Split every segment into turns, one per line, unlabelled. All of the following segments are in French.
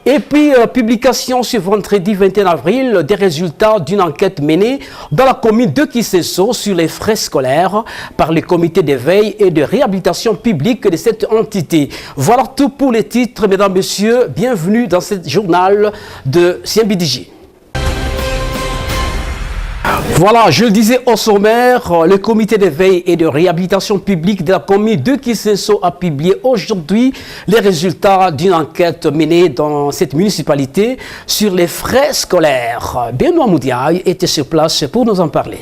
Et puis, publication ce vendredi 21 avril des résultats d'une enquête menée dans la commune de Kisesso sur les frais scolaires par le comité d'éveil et de réhabilitation publique de cette entité. Voilà tout pour les titres, mesdames, messieurs. Bienvenue dans ce journal de CMBDJ. Voilà, je le disais au sommaire, le comité d'éveil et de réhabilitation publique de la commune de Kisesso a publié aujourd'hui les résultats d'une enquête menée dans cette municipalité sur les frais scolaires. Benoît Moudiaï était sur place pour nous en parler.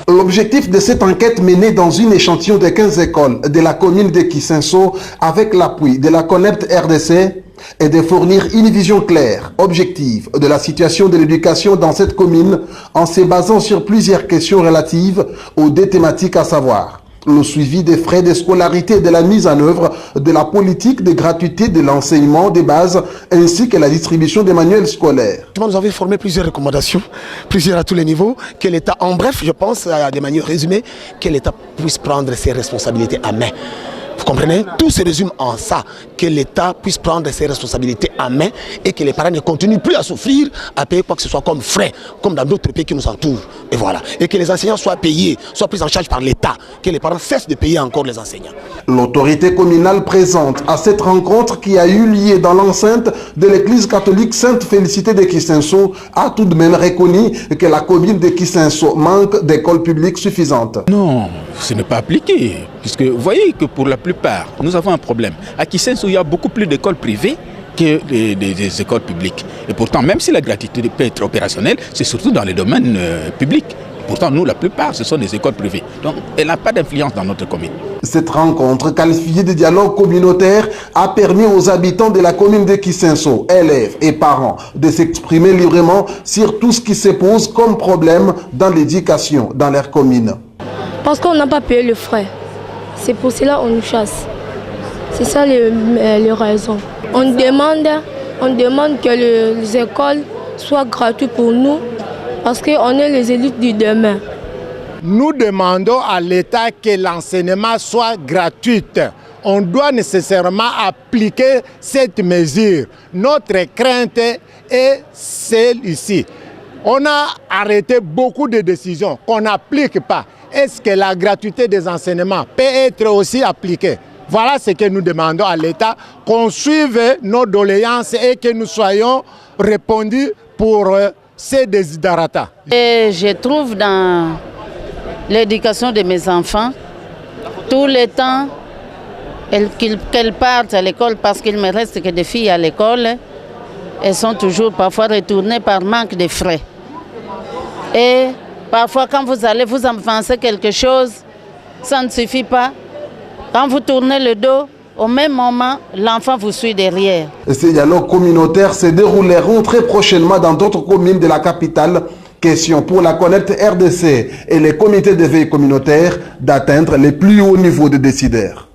L'objectif de cette enquête menée dans une échantillon de 15 écoles de la commune de Kisesso avec l'appui de la CONEPT RDC est de fournir une vision claire, objective de la situation de l'éducation dans cette commune en se basant sur plusieurs questions relatives aux deux thématiques, à savoir le suivi des frais de scolarité et de la mise en œuvre de la politique de gratuité de l'enseignement de base ainsi que la distribution des manuels scolaires.
Nous avons formé plusieurs recommandations, plusieurs à tous les niveaux, que l'État, en bref, je pense, de manière résumée, que l'État puisse prendre ses responsabilités à main. Vous comprenez? Tout se résume en ça, que l'État puisse prendre ses responsabilités en main et que les parents ne continuent plus à souffrir, à payer quoi que ce soit comme frais, comme dans d'autres pays qui nous entourent. Et voilà. Et que les enseignants soient payés, soient pris en charge par l'État, que les parents cessent de payer encore les enseignants.
L'autorité communale présente à cette rencontre qui a eu lieu dans l'enceinte de l'église catholique Sainte-Félicité de Kisesso a tout de même reconnu que la commune de Kisesso manque d'écoles publiques suffisantes.
Non, ce n'est pas appliqué, puisque vous voyez que pour la plupart, nous avons un problème. À Kisesso, il y a beaucoup plus d'écoles privées que des écoles publiques. Et pourtant, même si la gratuité peut être opérationnelle, c'est surtout dans les domaines publics. Pourtant, nous, la plupart, ce sont des écoles privées. Donc, elle n'a pas d'influence dans notre commune.
Cette rencontre, qualifiée de dialogue communautaire, a permis aux habitants de la commune de Kisesso, élèves et parents, de s'exprimer librement sur tout ce qui se pose comme problème dans l'éducation dans leur commune.
Parce qu'on n'a pas payé le frais. C'est pour cela qu'on nous chasse. C'est ça les raisons. On demande que les écoles soient gratuites pour nous parce qu'on est les élites du demain.
Nous demandons à l'État que l'enseignement soit gratuit. On doit nécessairement appliquer cette mesure. Notre crainte est celle ici. On a arrêté beaucoup de décisions qu'on n'applique pas. Est-ce que la gratuité des enseignements peut être aussi appliquée? Voilà ce que nous demandons à l'État, qu'on suive nos doléances et que nous soyons répondus pour ces desiderata.
Et je trouve dans l'éducation de mes enfants, tout le temps qu'elles partent à l'école, parce qu'il ne me reste que des filles à l'école, elles sont toujours parfois retournées par manque de frais. Et parfois, quand vous allez vous avancer quelque chose, ça ne suffit pas. Quand vous tournez le dos, au même moment, l'enfant vous suit derrière.
Ces dialogues communautaires se dérouleront très prochainement dans d'autres communes de la capitale. Question pour la CONEPT RDC et les comités d'éveil communautaire d'atteindre les plus hauts niveaux de décideurs.